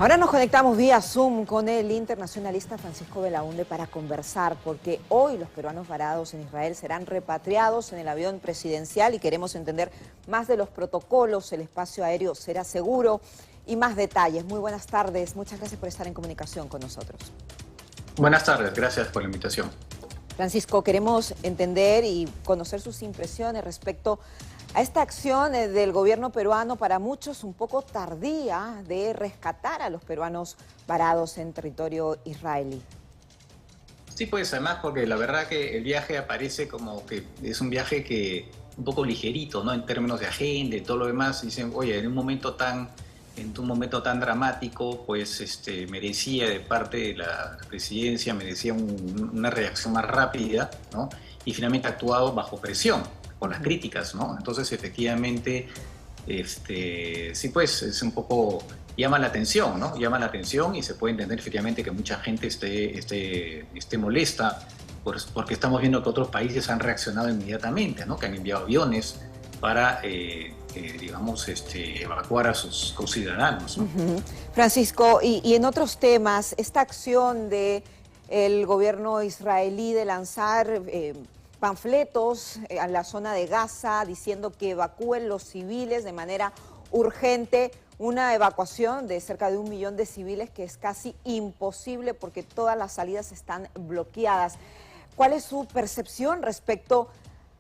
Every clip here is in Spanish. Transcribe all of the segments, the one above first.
Ahora nos conectamos vía Zoom con el internacionalista Francisco Belaunde para conversar, porque hoy los peruanos varados en Israel serán repatriados en el avión presidencial y queremos entender más de los protocolos, el espacio aéreo será seguro y más detalles. Muy buenas tardes, muchas gracias por estar en comunicación con nosotros. Buenas tardes, gracias por la invitación. Francisco, queremos entender y conocer sus impresiones respecto a esta acción del gobierno peruano, para muchos un poco tardía, de rescatar a los peruanos varados en territorio israelí. Sí, pues además porque la verdad que el viaje aparece como que es un viaje que un poco ligerito, ¿no? En términos de agenda y todo lo demás. Dicen, oye, en un momento tan dramático, pues merecía de parte de la presidencia, merecía una reacción más rápida, ¿no? Y finalmente ha actuado bajo presión, por las críticas, ¿no? Entonces, efectivamente, sí, pues es un poco, llama la atención, ¿no? Llama la atención y se puede entender efectivamente que mucha gente esté molesta porque estamos viendo que otros países han reaccionado inmediatamente, ¿no? Que han enviado aviones para, digamos, evacuar a sus conciudadanos, ¿no? Francisco, y en otros temas, esta acción del gobierno israelí de lanzar panfletos a la zona de Gaza diciendo que evacúen los civiles de manera urgente, una evacuación de cerca de 1 millón de civiles que es casi imposible porque todas las salidas están bloqueadas. ¿Cuál es su percepción respecto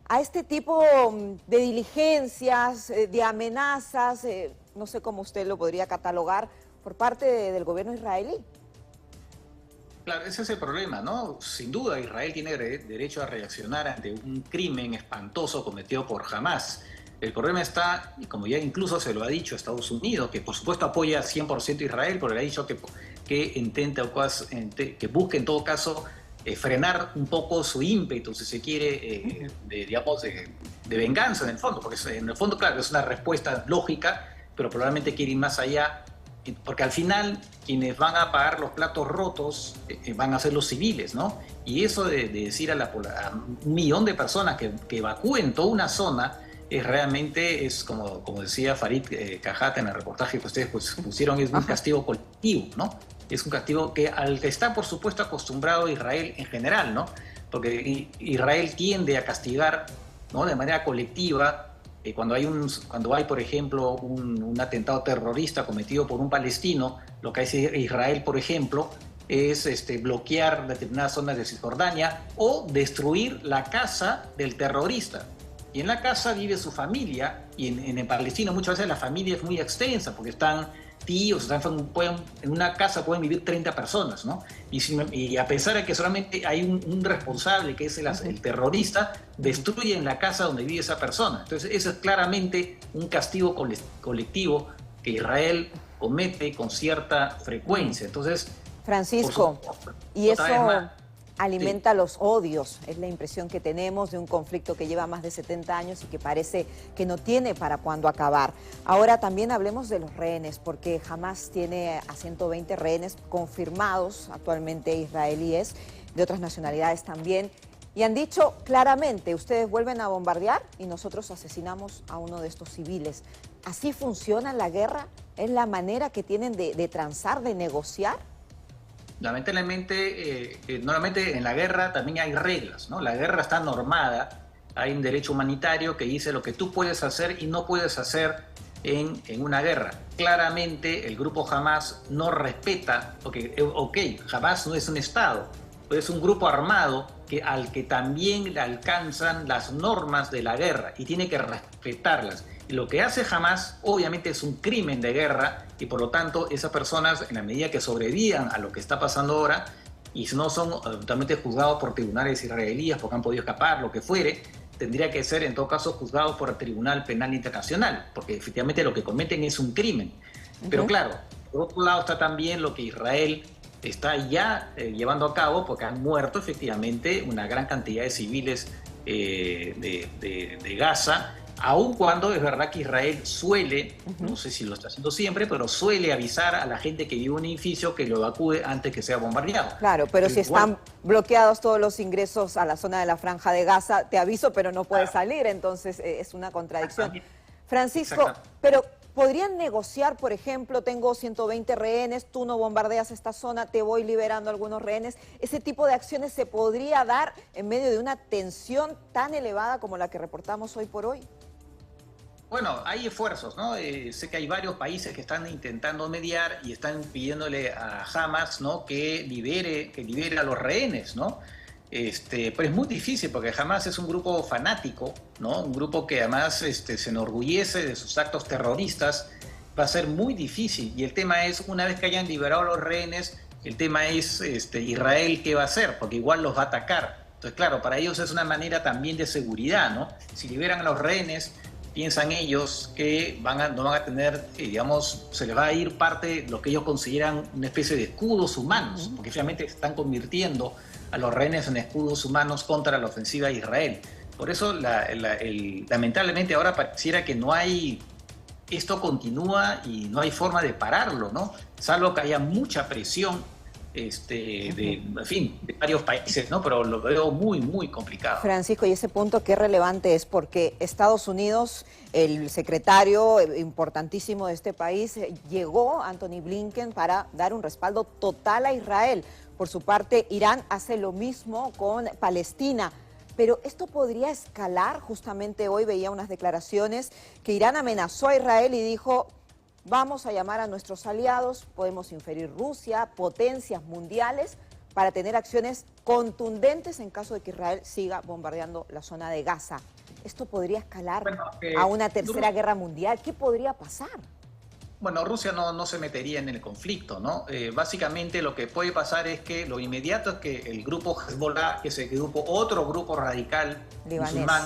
a este tipo de diligencias, de amenazas, no sé cómo usted lo podría catalogar, por parte del gobierno israelí? Claro, ese es el problema, ¿no? Sin duda Israel tiene derecho a reaccionar ante un crimen espantoso cometido por Hamás. El problema está, y como ya incluso se lo ha dicho Estados Unidos, que por supuesto apoya 100% a Israel, pero le ha dicho que intenta, que busque en todo caso frenar un poco su ímpetu, si se quiere, de venganza en el fondo, porque en el fondo, claro, es una respuesta lógica, pero probablemente quiere ir más allá, porque al final quienes van a pagar los platos rotos van a ser los civiles, ¿no? Y eso de decir a 1 millón de personas que evacúen toda una zona realmente es, como decía Farid Cajat en el reportaje que ustedes pusieron, es un castigo colectivo, ¿no? Es un castigo al que está, por supuesto, acostumbrado Israel en general, ¿no? Porque Israel tiende a castigar, ¿no?, de manera colectiva cuando hay, por ejemplo, un atentado terrorista cometido por un palestino. Lo que hace Israel, por ejemplo, es bloquear determinadas zonas de Cisjordania o destruir la casa del terrorista. Y en la casa vive su familia, y en el palestino muchas veces la familia es muy extensa, porque están tíos, en una casa pueden vivir 30 personas, ¿no? Y a pesar de que solamente hay un responsable, que es el terrorista, destruyen la casa donde vive esa persona. Entonces, eso es claramente un castigo colectivo que Israel comete con cierta frecuencia. Entonces, Francisco, y eso alimenta los odios, es la impresión que tenemos de un conflicto que lleva más de 70 años y que parece que no tiene para cuándo acabar. Ahora también hablemos de los rehenes, porque Hamás tiene a 120 rehenes confirmados actualmente israelíes, de otras nacionalidades también, y han dicho claramente, ustedes vuelven a bombardear y nosotros asesinamos a uno de estos civiles. ¿Así funciona la guerra? ¿Es la manera que tienen de transar, de negociar? Lamentablemente, normalmente en la guerra también hay reglas, ¿no? La guerra está normada, hay un derecho humanitario que dice lo que tú puedes hacer y no puedes hacer en una guerra. Claramente el grupo Hamás no respeta, porque, Hamás no es un Estado, pero es un grupo armado al que también le alcanzan las normas de la guerra y tiene que respetarlas. Y lo que hace Hamás obviamente es un crimen de guerra, y por lo tanto esas personas, en la medida que sobrevivan a lo que está pasando ahora, y si no son totalmente juzgados por tribunales israelíes porque han podido escapar, lo que fuere, tendría que ser en todo caso juzgados por el Tribunal Penal Internacional, porque efectivamente lo que cometen es un crimen. Pero claro, por otro lado está también lo que Israel está ya llevando a cabo, porque han muerto efectivamente una gran cantidad de civiles de Gaza, aun cuando es verdad que Israel suele, no sé si lo está haciendo siempre, pero suele avisar a la gente que vive en un edificio que lo evacúe antes que sea bombardeado. Claro, pero si están bloqueados todos los ingresos a la zona de la Franja de Gaza, te aviso, pero no puedes salir, entonces es una contradicción. Francisco, pero ¿Podrían negociar, por ejemplo, tengo 120 rehenes, tú no bombardeas esta zona, te voy liberando algunos rehenes? ¿Ese tipo de acciones se podría dar en medio de una tensión tan elevada como la que reportamos hoy por hoy? Bueno, hay esfuerzos, ¿no? Sé que hay varios países que están intentando mediar y están pidiéndole a Hamas, ¿no? que libere a los rehenes, ¿no? Pero es muy difícil porque Hamas es un grupo fanático, ¿no? Un grupo que además se enorgullece de sus actos terroristas. Va a ser muy difícil. Y el tema es, una vez que hayan liberado a los rehenes, el tema es Israel qué va a hacer, porque igual los va a atacar. Entonces, claro, para ellos es una manera también de seguridad, ¿no? Si liberan a los rehenes, piensan ellos que no van a tener, digamos, se les va a ir parte de lo que ellos consideran una especie de escudos humanos, porque finalmente están convirtiendo a los rehenes en escudos humanos contra la ofensiva de Israel. Por eso, lamentablemente, ahora pareciera que no hay, esto continúa y no hay forma de pararlo, ¿no? Salvo que haya mucha presión en fin, de varios países, ¿no? Pero lo veo muy, muy complicado. Francisco, y ese punto qué relevante es porque Estados Unidos, el secretario importantísimo de este país, llegó, Anthony Blinken, para dar un respaldo total a Israel. Por su parte, Irán hace lo mismo con Palestina. Pero esto podría escalar. Justamente hoy veía unas declaraciones que Irán amenazó a Israel y dijo: vamos a llamar a nuestros aliados, podemos inferir Rusia, potencias mundiales, para tener acciones contundentes en caso de que Israel siga bombardeando la zona de Gaza. ¿Esto podría escalar a una tercera guerra mundial? ¿Qué podría pasar? Bueno, Rusia no se metería en el conflicto, ¿no? Básicamente lo que puede pasar es que lo inmediato es que el grupo Hezbollah, que es el otro grupo radical musulmán,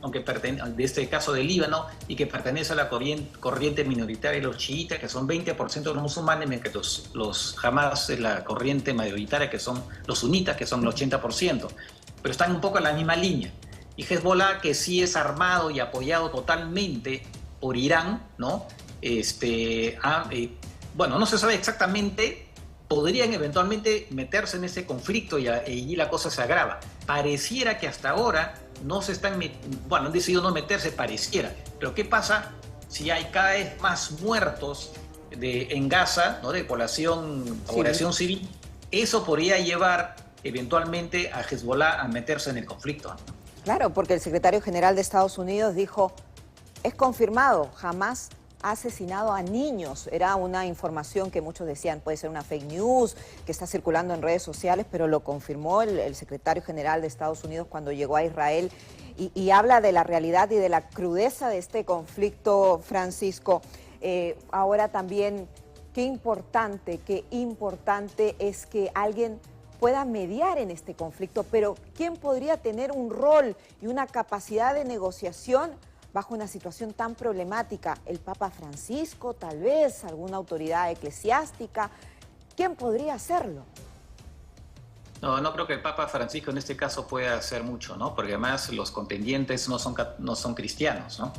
aunque de este caso de Líbano, y que pertenece a la corriente minoritaria de los chiitas, que son 20% de los musulmanes, mientras que los Hamas es la corriente mayoritaria, que son los sunitas, que son el 80%. Pero están un poco en la misma línea. Y Hezbollah, que sí es armado y apoyado totalmente por Irán, ¿no? Bueno, no se sabe exactamente, podrían eventualmente meterse en ese conflicto y allí la cosa se agrava. Pareciera que hasta ahora no se están, han decidido no meterse, pareciera. Pero ¿qué pasa si hay cada vez más muertos en Gaza, ¿no? de población civil? Eso podría llevar eventualmente a Hezbollah a meterse en el conflicto, ¿no? Claro, porque el secretario general de Estados Unidos dijo: es confirmado, jamás ha asesinado a niños. Era una información que muchos decían puede ser una fake news, que está circulando en redes sociales, pero lo confirmó el secretario general de Estados Unidos cuando llegó a Israel y habla de la realidad y de la crudeza de este conflicto, Francisco. Ahora también, qué importante es que alguien pueda mediar en este conflicto, pero ¿quién podría tener un rol y una capacidad de negociación bajo una situación tan problemática? ¿El Papa Francisco, tal vez? ¿Alguna autoridad eclesiástica? ¿Quién podría hacerlo? No creo que el Papa Francisco en este caso pueda hacer mucho, ¿no? Porque además los contendientes no son cristianos, ¿no?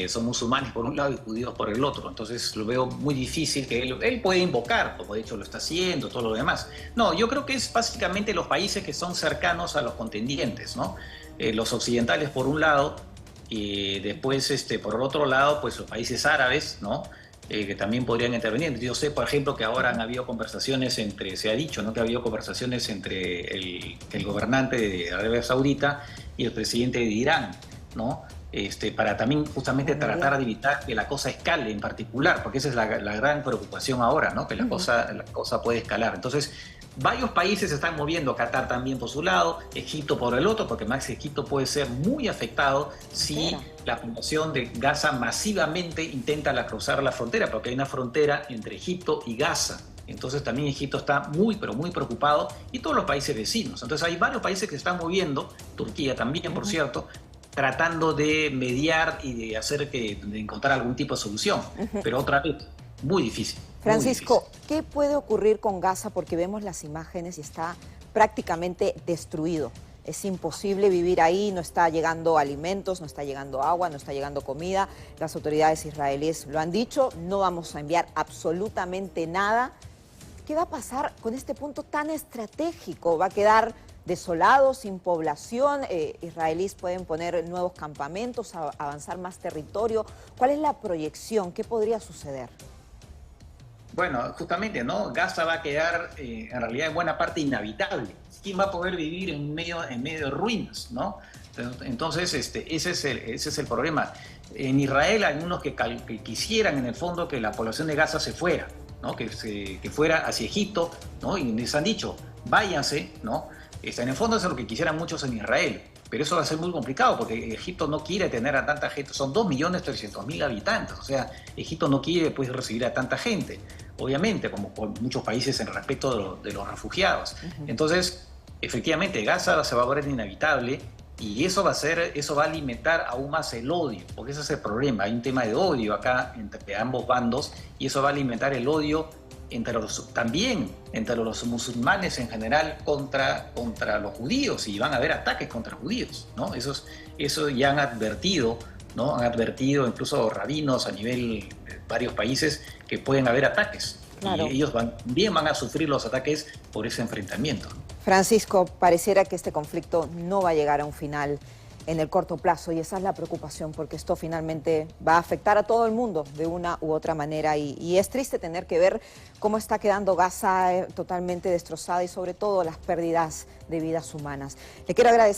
Son musulmanes por un lado y judíos por el otro. Entonces lo veo muy difícil que él puede invocar, como de hecho lo está haciendo, todo lo demás. No, yo creo que es básicamente los países que son cercanos a los contendientes, ¿no? Los occidentales por un lado, y después por el otro lado, pues los países árabes, ¿no? Que también podrían intervenir. Yo sé, por ejemplo, que ahora han habido conversaciones se ha dicho, ¿no? que ha habido conversaciones entre el gobernante de Arabia Saudita y el presidente de Irán, ¿no? Para también justamente tratar de evitar que la cosa escale en particular, porque esa es la gran preocupación ahora, ¿no? Que la cosa puede escalar. Entonces, varios países se están moviendo, Qatar también por su lado, Egipto por el otro, porque más Egipto puede ser muy afectado si la población de Gaza masivamente intenta cruzar la frontera, porque hay una frontera entre Egipto y Gaza. Entonces también Egipto está muy, pero muy preocupado, y todos los países vecinos. Entonces hay varios países que se están moviendo, Turquía también, por cierto, tratando de mediar y de encontrar algún tipo de solución. Pero otra vez, muy difícil. Francisco, ¿qué puede ocurrir con Gaza? Porque vemos las imágenes y está prácticamente destruido. Es imposible vivir ahí, no está llegando alimentos, no está llegando agua, no está llegando comida. Las autoridades israelíes lo han dicho, no vamos a enviar absolutamente nada. ¿Qué va a pasar con este punto tan estratégico? ¿Va a quedar desolado, sin población. Israelíes pueden poner nuevos campamentos, avanzar más territorio. ¿Cuál es la proyección? ¿Qué podría suceder? Bueno, justamente, ¿no? Gaza va a quedar en realidad en buena parte inhabitable. ¿Quién va a poder vivir en medio de ruinas, ¿no? Entonces, ese es el problema. En Israel hay unos que quisieran, en el fondo, que la población de Gaza se fuera, ¿no? Que fuera hacia Egipto, ¿no? Y les han dicho, váyanse, ¿no? En el fondo eso es lo que quisieran muchos en Israel. Pero eso va a ser muy complicado porque Egipto no quiere tener a tanta gente. Son 2.300.000 habitantes. O sea, Egipto no quiere pues, recibir a tanta gente. Obviamente, como por muchos países en respecto de los refugiados. Entonces, efectivamente, Gaza se va a volver inhabitable y eso va a alimentar aún más el odio, porque ese es el problema. Hay un tema de odio acá entre ambos bandos y eso va a alimentar el odio también entre los musulmanes en general contra los judíos, y van a haber ataques contra judíos, ¿no? Eso ya han advertido, ¿no? Han advertido incluso rabinos a nivel de varios países que pueden haber ataques. Claro. Y ellos también van a sufrir los ataques por ese enfrentamiento. Francisco, pareciera que este conflicto no va a llegar a un final en el corto plazo, y esa es la preocupación, porque esto finalmente va a afectar a todo el mundo de una u otra manera, y es triste tener que ver cómo está quedando Gaza totalmente destrozada y sobre todo las pérdidas de vidas humanas. Le quiero agradecer.